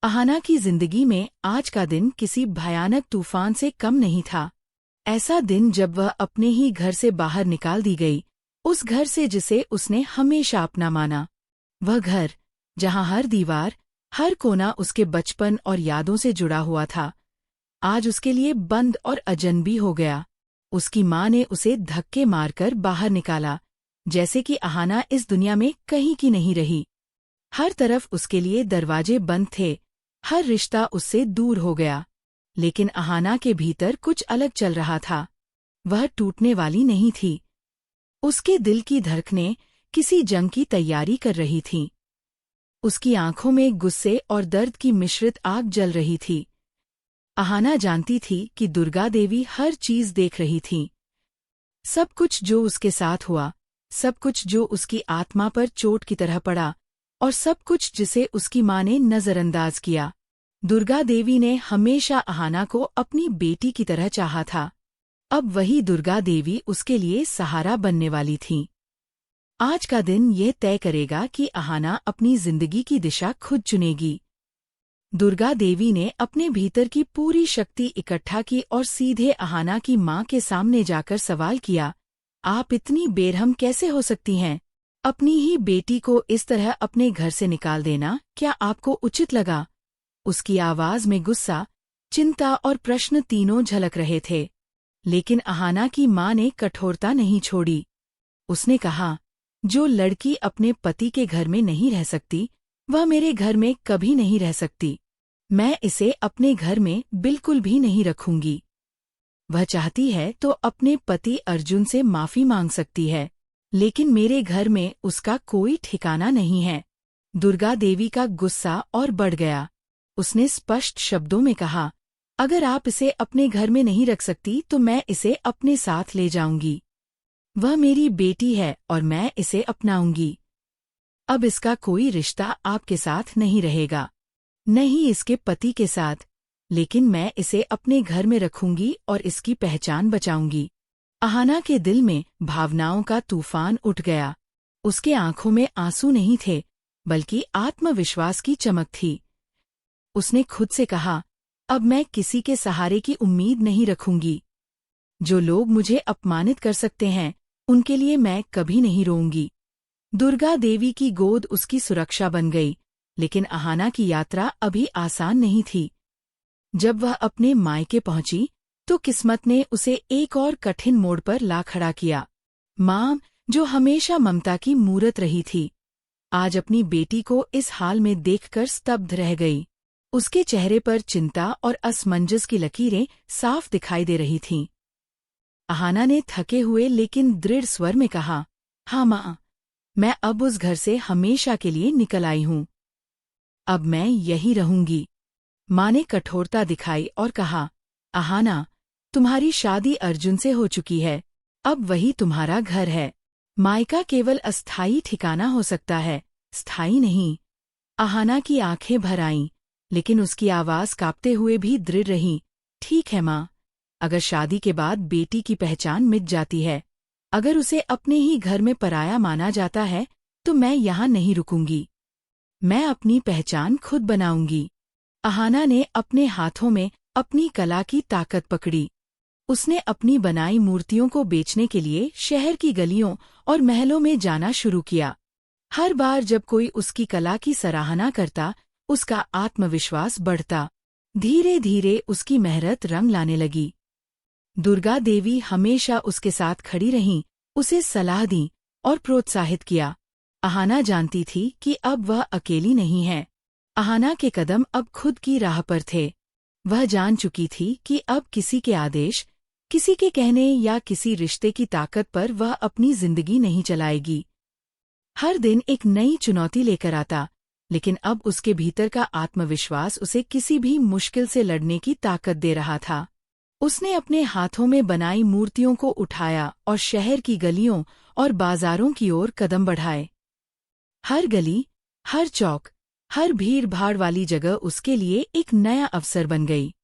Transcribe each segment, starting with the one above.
अहाना की जिंदगी में आज का दिन किसी भयानक तूफान से कम नहीं था। ऐसा दिन जब वह अपने ही घर से बाहर निकाल दी गई, उस घर से जिसे उसने हमेशा अपना माना। वह घर, जहां हर दीवार, हर कोना उसके बचपन और यादों से जुड़ा हुआ था, आज उसके लिए बंद और अजनबी हो गया। उसकी माँ ने उसे धक्के मारकर बाहर निकाला, जैसे कि अहाना इस दुनिया में कहीं की नहीं रही। हर तरफ उसके लिए दरवाजे बंद थे, हर रिश्ता उससे दूर हो गया। लेकिन अहाना के भीतर कुछ अलग चल रहा था। वह टूटने वाली नहीं थी। उसके दिल की धड़कनें किसी जंग की तैयारी कर रही थीं। उसकी आंखों में गुस्से और दर्द की मिश्रित आग जल रही थी। अहाना जानती थी कि दुर्गा देवी हर चीज देख रही थीं। सब कुछ जो उसके साथ हुआ, सब कुछ जो उसकी आत्मा पर चोट की तरह पड़ा, और सब कुछ जिसे उसकी माँ ने नजरअंदाज किया। दुर्गा देवी ने हमेशा अहाना को अपनी बेटी की तरह चाहा था। अब वही दुर्गा देवी उसके लिए सहारा बनने वाली थी। आज का दिन यह तय करेगा कि अहाना अपनी जिंदगी की दिशा खुद चुनेगी। दुर्गा देवी ने अपने भीतर की पूरी शक्ति इकट्ठा की और सीधे अहाना की माँ के सामने जाकर सवाल किया, आप इतनी बेरहम कैसे हो सकती हैं? अपनी ही बेटी को इस तरह अपने घर से निकाल देना क्या आपको उचित लगा? उसकी आवाज में गुस्सा, चिंता और प्रश्न तीनों झलक रहे थे। लेकिन अहाना की माँ ने कठोरता नहीं छोड़ी। उसने कहा, जो लड़की अपने पति के घर में नहीं रह सकती, वह मेरे घर में कभी नहीं रह सकती। मैं इसे अपने घर में बिल्कुल भी नहीं रखूंगी। वह चाहती है तो अपने पति अर्जुन से माफी मांग सकती है, लेकिन मेरे घर में उसका कोई ठिकाना नहीं है। दुर्गा देवी का गुस्सा और बढ़ गया। उसने स्पष्ट शब्दों में कहा, अगर आप इसे अपने घर में नहीं रख सकती तो मैं इसे अपने साथ ले जाऊंगी। वह मेरी बेटी है और मैं इसे अपनाऊंगी। अब इसका कोई रिश्ता आपके साथ नहीं रहेगा, नहीं इसके पति के साथ, लेकिन मैं इसे अपने घर में रखूंगी और इसकी पहचान बचाऊंगी। अहाना के दिल में भावनाओं का तूफान उठ गया। उसके आंखों में आंसू नहीं थे, बल्कि आत्मविश्वास की चमक थी। उसने खुद से कहा, अब मैं किसी के सहारे की उम्मीद नहीं रखूंगी। जो लोग मुझे अपमानित कर सकते हैं, उनके लिए मैं कभी नहीं रोऊंगी। दुर्गा देवी की गोद उसकी सुरक्षा बन गई, लेकिन अहाना की यात्रा अभी आसान नहीं थी। जब वह अपने मायके पहुंची, तो किस्मत ने उसे एक और कठिन मोड़ पर ला खड़ा किया। माँ, जो हमेशा ममता की मूरत रही थी, आज अपनी बेटी को इस हाल में देखकर स्तब्ध रह गई। उसके चेहरे पर चिंता और असमंजस की लकीरें साफ दिखाई दे रही थीं। अहाना ने थके हुए लेकिन दृढ़ स्वर में कहा, हाँ माँ, मैं अब उस घर से हमेशा के लिए निकल आई हूँ। अब मैं यही रहूंगी। माँ ने कठोरता दिखाई और कहा, अहाना, तुम्हारी शादी अर्जुन से हो चुकी है, अब वही तुम्हारा घर है। मायका केवल अस्थायी ठिकाना हो सकता है, स्थायी नहीं। अहाना की आंखें भर आईं, लेकिन उसकी आवाज कांपते हुए भी दृढ़ रही। ठीक है माँ, अगर शादी के बाद बेटी की पहचान मिट जाती है, अगर उसे अपने ही घर में पराया माना जाता है, तो मैं यहाँ नहीं रुकूंगी। मैं अपनी पहचान खुद बनाऊंगी। अहाना ने अपने हाथों में अपनी कला की ताकत पकड़ी। उसने अपनी बनाई मूर्तियों को बेचने के लिए शहर की गलियों और महलों में जाना शुरू किया। हर बार जब कोई उसकी कला की सराहना करता, उसका आत्मविश्वास बढ़ता। धीरे धीरे उसकी मेहनत रंग लाने लगी। दुर्गा देवी हमेशा उसके साथ खड़ी रहीं, उसे सलाह दी और प्रोत्साहित किया। अहाना जानती थी कि अब वह अकेली नहीं है। अहाना के कदम अब खुद की राह पर थे। वह जान चुकी थी कि अब किसी के आदेश, किसी के कहने या किसी रिश्ते की ताकत पर वह अपनी जिंदगी नहीं चलाएगी। हर दिन एक नई चुनौती लेकर आता, लेकिन अब उसके भीतर का आत्मविश्वास उसे किसी भी मुश्किल से लड़ने की ताकत दे रहा था। उसने अपने हाथों में बनाई मूर्तियों को उठाया और शहर की गलियों और बाजारों की ओर कदम बढ़ाए। हर गली, हर चौक, हर भीड़-भाड़ वाली जगह उसके लिए एक नया अवसर बन गई।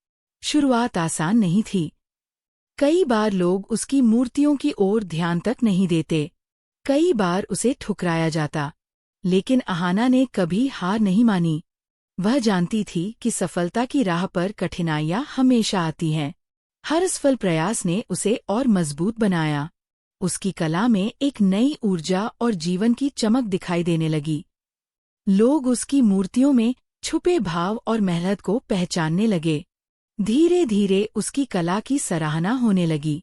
शुरुआत आसान नहीं थी। कई बार लोग उसकी मूर्तियों की ओर ध्यान तक नहीं देते। कई बार उसे ठुकराया जाता। लेकिन अहाना ने कभी हार नहीं मानी। वह जानती थी कि सफलता की राह पर कठिनाइयां हमेशा आती हैं। हर सफल प्रयास ने उसे और मजबूत बनाया। उसकी कला में एक नई ऊर्जा और जीवन की चमक दिखाई देने लगी। लोग उसकी मूर्तियों में छुपे भाव और मेहनत को पहचानने लगे। धीरे धीरे उसकी कला की सराहना होने लगी।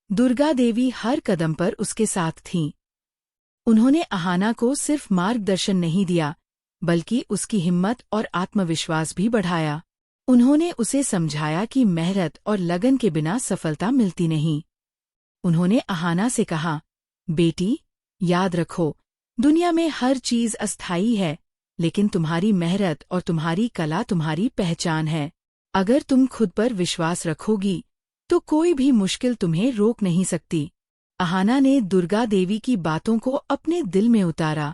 दुर्गा देवी हर कदम पर उसके साथ थीं। उन्होंने अहाना को सिर्फ मार्गदर्शन नहीं दिया, बल्कि उसकी हिम्मत और आत्मविश्वास भी बढ़ाया। उन्होंने उसे समझाया कि मेहनत और लगन के बिना सफलता मिलती नहीं। उन्होंने अहाना से कहा, बेटी, याद रखो, दुनिया में हर चीज अस्थायी है, लेकिन तुम्हारी मेहनत और तुम्हारी कला तुम्हारी पहचान है। अगर तुम खुद पर विश्वास रखोगी, तो कोई भी मुश्किल तुम्हें रोक नहीं सकती। अहाना ने दुर्गा देवी की बातों को अपने दिल में उतारा।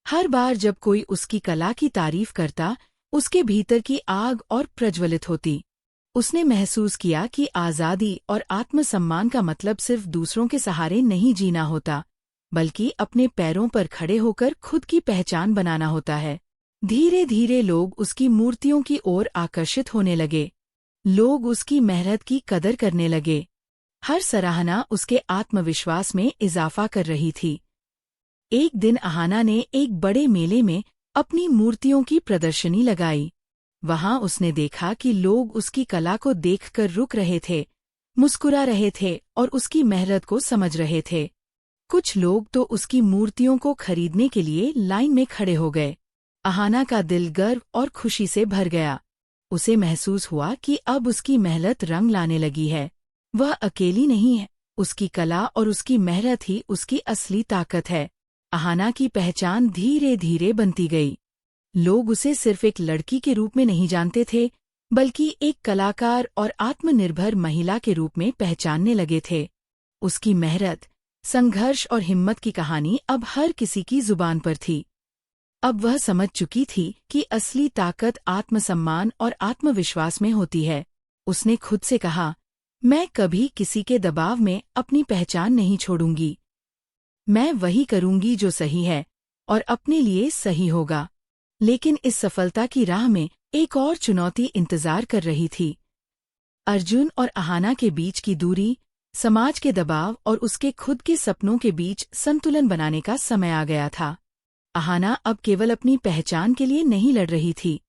हर बार जब कोई उसकी कला की तारीफ करता, उसके भीतर की आग और प्रज्वलित होती। उसने महसूस किया कि आज़ादी और आत्मसम्मान का मतलब सिर्फ दूसरों के सहारे नहीं जीना होता, बल्कि अपने पैरों पर खड़े होकर खुद की पहचान बनाना होता है। धीरे धीरे लोग उसकी मूर्तियों की ओर आकर्षित होने लगे। लोग उसकी मेहनत की कदर करने लगे। हर सराहना उसके आत्मविश्वास में इजाफा कर रही थी। एक दिन अहाना ने एक बड़े मेले में अपनी मूर्तियों की प्रदर्शनी लगाई। वहां उसने देखा कि लोग उसकी कला को देखकर रुक रहे थे, मुस्कुरा रहे थे और उसकी मेहनत को समझ रहे थे। कुछ लोग तो उसकी मूर्तियों को खरीदने के लिए लाइन में खड़े हो गए। अहाना का दिल गर्व और खुशी से भर गया। उसे महसूस हुआ कि अब उसकी मेहनत रंग लाने लगी है। वह अकेली नहीं है, उसकी कला और उसकी मेहनत ही उसकी असली ताकत है। अहाना की पहचान धीरे धीरे बनती गई। लोग उसे सिर्फ एक लड़की के रूप में नहीं जानते थे, बल्कि एक कलाकार और आत्मनिर्भर महिला के रूप में पहचानने लगे थे। उसकी मेहनत, संघर्ष और हिम्मत की कहानी अब हर किसी की जुबान पर थी। अब वह समझ चुकी थी कि असली ताकत आत्मसम्मान और आत्मविश्वास में होती है। उसने खुद से कहा, मैं कभी किसी के दबाव में अपनी पहचान नहीं छोड़ूंगी। मैं वही करूंगी जो सही है और अपने लिए सही होगा। लेकिन इस सफलता की राह में एक और चुनौती इंतजार कर रही थी। अर्जुन और अहाना के बीच की दूरी, समाज के दबाव और उसके खुद के सपनों के बीच संतुलन बनाने का समय आ गया था। अहाना अब केवल अपनी पहचान के लिए नहीं लड़ रही थी,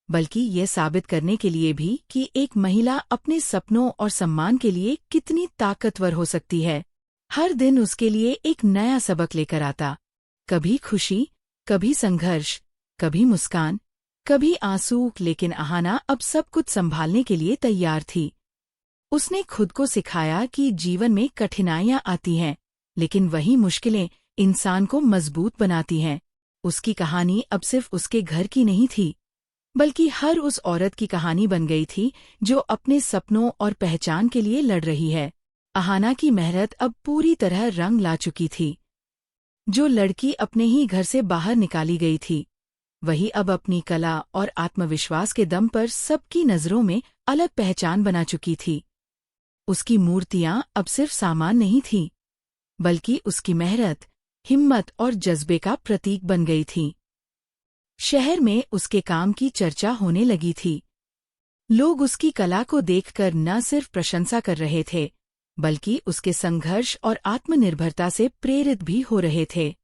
बल्कि ये साबित करने के लिए भी कि एक महिला अपने सपनों और सम्मान के लिए कितनी ताकतवर हो सकती है। हर दिन उसके लिए एक नया सबक लेकर आता। कभी खुशी, कभी संघर्ष, कभी मुस्कान, कभी आंसू, लेकिन अहाना अब सब कुछ संभालने के लिए तैयार थी। उसने खुद को सिखाया कि जीवन में कठिनाइयां आती हैं, लेकिन वही मुश्किलें इंसान को मजबूत बनाती हैं। उसकी कहानी अब सिर्फ उसके घर की नहीं थी, बल्कि हर उस औरत की कहानी बन गई थी जो अपने सपनों और पहचान के लिए लड़ रही है। अहाना की मेहनत अब पूरी तरह रंग ला चुकी थी। जो लड़की अपने ही घर से बाहर निकाली गई थी, वही अब अपनी कला और आत्मविश्वास के दम पर सबकी नज़रों में अलग पहचान बना चुकी थी। उसकी मूर्तियां अब सिर्फ सामान नहीं थीं, बल्कि उसकी मेहनत, हिम्मत और जज्बे का प्रतीक बन गई थीं। शहर में उसके काम की चर्चा होने लगी थी। लोग उसकी कला को देखकर न सिर्फ प्रशंसा कर रहे थे, बल्कि उसके संघर्ष और आत्मनिर्भरता से प्रेरित भी हो रहे थे।